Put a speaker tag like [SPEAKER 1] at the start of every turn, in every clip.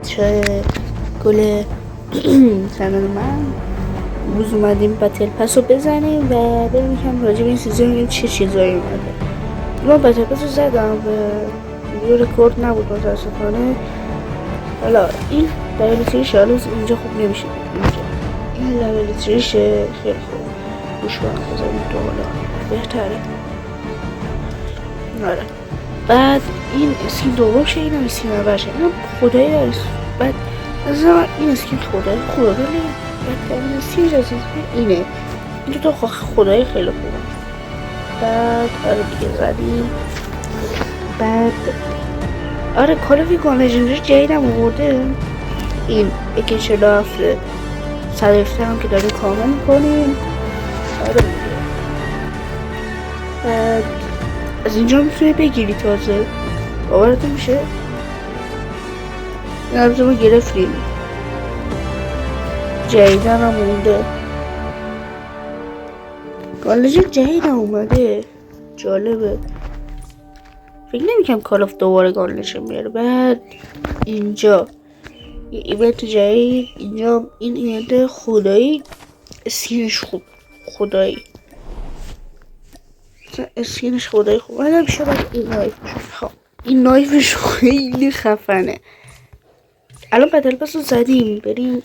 [SPEAKER 1] چه گل کانال من روز اومدیم بتل پس رو بزنیم و بریم هم راجع به این سیزن ببینیم چه چیزایی اومده. من بتل پس رو زدم و رکورد نبود متاسفانه. حالا این لبلیتریش حالا اینجا خوب نمیشه، این لبلیتریشه خیلی خوب گوش کنم بزنیم تو حالا بهتره. آره بعد این اسکین دوم شه، این هم اسکین اول شه، این هم خدایی دارست. بعد از این اسکین خدایی خوبه ولی بدترین اسکین جزیزه اینه، این دوتا خدایی خیلی خوبه. بعد آره دیگه زدیم. بعد آره کالافی کان لژندری جدیدم آورده، این اکیشن هفته 117 هم که داریم کامل میکنیم. آره دیگه بعد از اینجا میتونی بگیری تازه باورتون میشه. این البته ما گرفتیم جدیدن هم مونده، کالجن جدید هم اومده جالبه. فکر نمیکنم کال آف دوباره گالنشن میاره. بعد اینجا یه ایونت جدید، اینجا این ایونت خدایی اسکینش خوب، خدایی اسکینش خدایی خوب. من نمیشه باید این نایفش، خب این نایفش خیلی خفنه. الان بدل پس رو زدیم بریم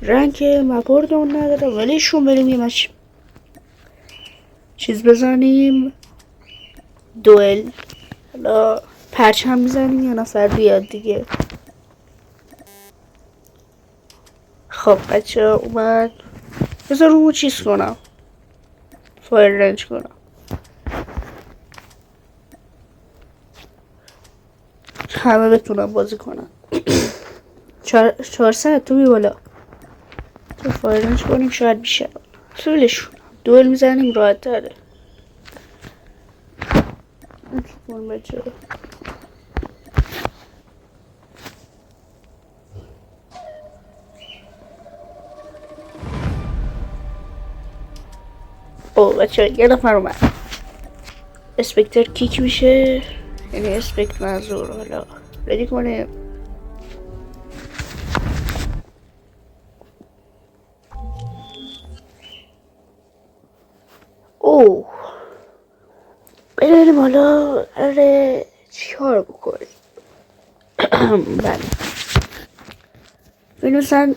[SPEAKER 1] رنگ مپارد اون ندارم ولی شون بریم یه مچ چیز بزنیم دوئل. حالا پرچم میزنیم یا نفر بیاد دیگه. خب بچه اومد بذار رو چیز کنم فایر رنج کنم همه بتونم بازی کنم. 400 تو بی بالا تو فایر رنج کنیم شاید بیشتر سولش دوئل میزنیم راحت تره. کن بچه او بچه یه نفر اومد اسپکتر کیک میشه، یعنی اسپکت منظور. حالا ردی کنه اوه بریم حالا. آره چیکار بکنیم؟ بله ببین مثلا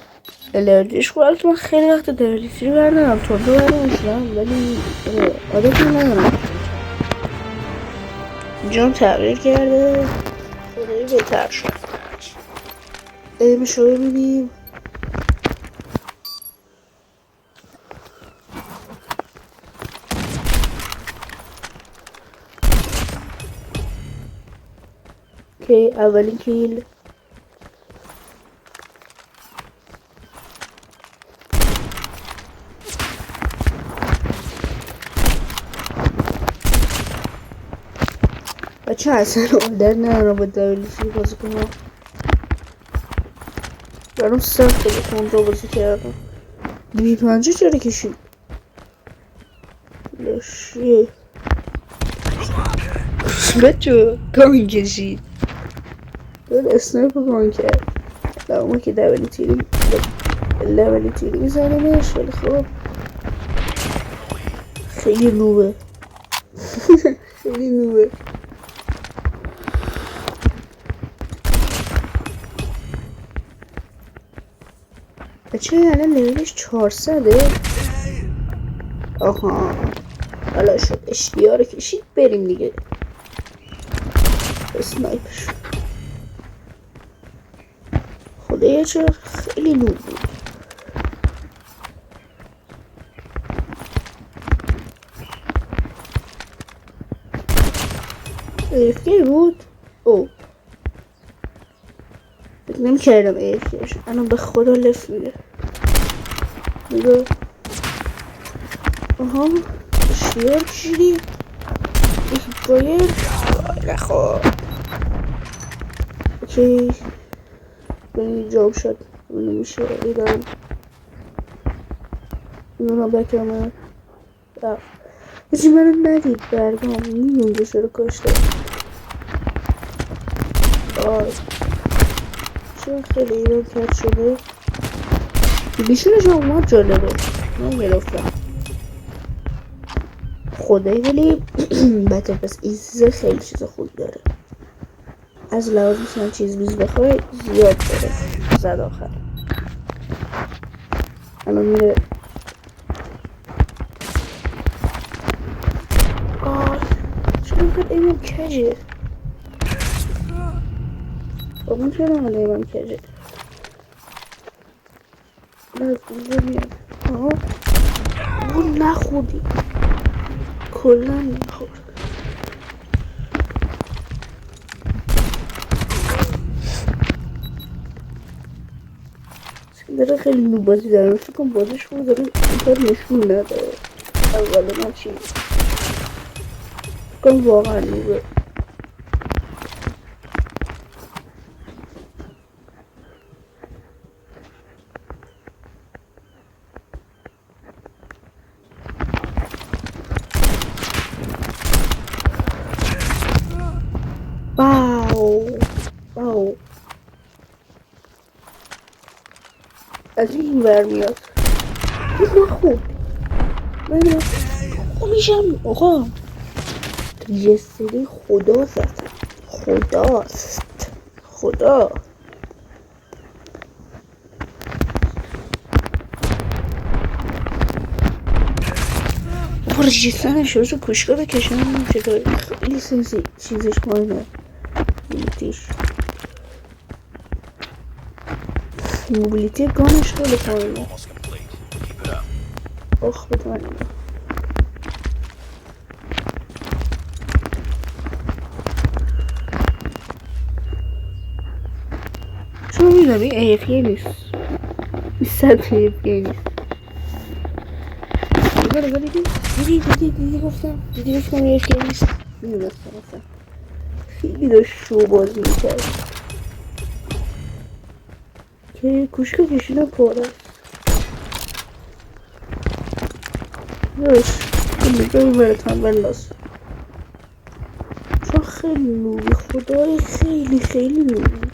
[SPEAKER 1] الرژیش خورد. من خیلی وقت دلیتری بردارم تردو بردارم ولی عادت ندارم. جام تغییر کرده خدایی بهتر شد. ایمشو ببینیم. اوکی اولین کیل. بچه اصلا اولدر ندارم با دبلیتری بازی کنم، برام سخته با کنترل بازی کردم. 250 چرا کشید؟ لشه بچه کامی کشید داره اسنایپر کن کرد. ما که دبلیتری میزنیمش ولی خب خیلی نوبه خیلی نوبه. بچه الان لیولش 400. آها حالا شد اشتیا رو کشید بریم دیگه. اسنایپر خدایه چرا خیلی نوب بود. ایفکی بود. او فکر نمی کردم ایفکیش الان به خدا لفت میده نگاه. آها اشتیا کشیدی یکی بایر نخواه. اوکی بینی جاب شد اونو میشه ایدان اونو بکمه بچه منو ندید برگام میونده شده کاشته. چون خیلی ایران کرد شده بیشونش هم اومد جالبه من گرفتم خدایی ولی بطر پس ایزه خیلی چیز خوب داره از لحاظ مثلا چیز بیز بخوای زیاد داره زد آخر الان میره چرا اینقدر ایمم کجه اون چرا اینقدر ایمم کجه نه اونجا میاد اون نخوردی کلا نخورد داره خیلی نوب بازی داره فکر کنم بازیش رو داره اینطور نشون نداره اول من چی فکر کنم واقعا نوبه واو از این ور میاد این خوب من میشم آقا یه سری خدا زدن خداست خدا رجیستانش روز کشگاه بکشم چطور خیلی چیزش پایینه موبیلیتیش موبیلیتی گانش خیلی پایینه آخ بتونم چون میدونم این AFK نیست 100 AFK نیست دیدی گفتم AFK نیست میدونستم اصلا خیلی داشت شو بازی میکرد که کشکا کشیدم پاره خیلی جایی برتن بنداز چون خیلی نوبی خدای خیلی نوبی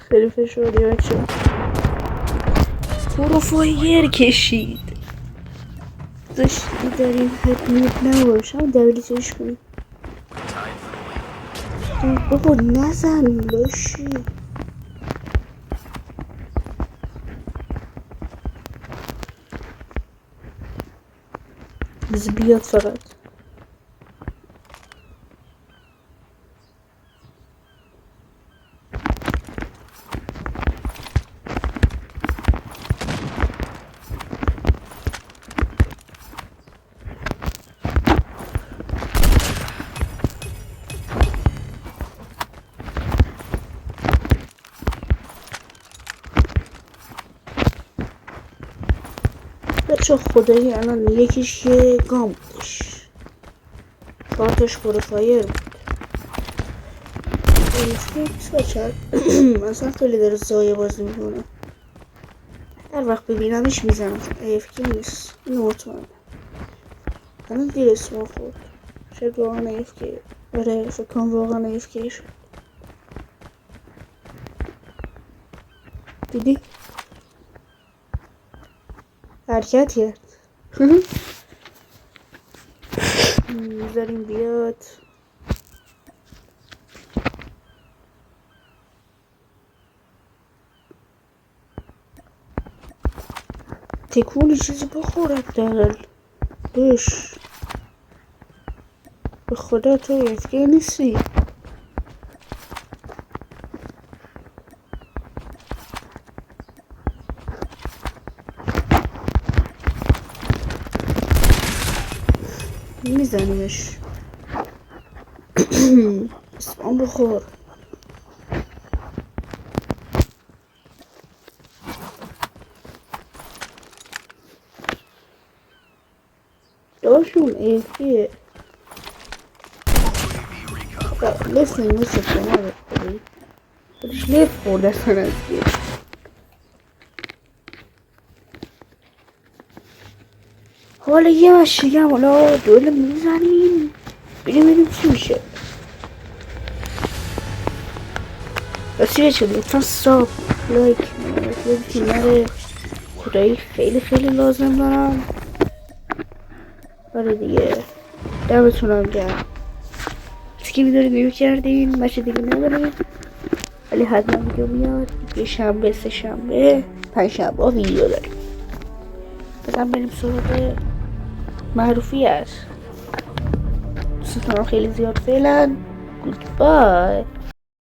[SPEAKER 1] خیلی فشاریه بچه پروفایر کشید داشتی داریم حتمیت نباش هم دولیتش کنیم بابا نزن لاشی بز بیاد فقط بچه خدایی الان یکیش یه گام بودش کارتش پروفایر بود اصلا خیلی داره زایه بازی میکنه هر وقت ببینمش میزنم AFK نیست اینو مطمئنم الان دیر اسمو خورد شاید واقعا AFK آره فکر کنم واقعا AFK شد دیدی حرکت کرد میذاریم بیاد تکونی چیزی بخورد دقل بش به خدا تو AFK نیستی میزنیمش اسمان بخور داشون ایفیه لیف نیموسه کنه بکنی خودش لیف خورده سن از گیر حالا یه مشیگم حالا دوله میزنیم ببینیم چی میشه راستی بچه لطفا ساب لایک نره خدایی خیلی خیلی لازم دارم آره دیگه دمتونم گرم اسکی ویدیو ریویو کردین مچه دیگه نداریم ولی حتما ویدیو میاد یه شنبه سه شنبه پنج شنبه ویدیو داریم بزن بریم سراغ معروفی است دوستان خیلی زیاد فعلا گود بای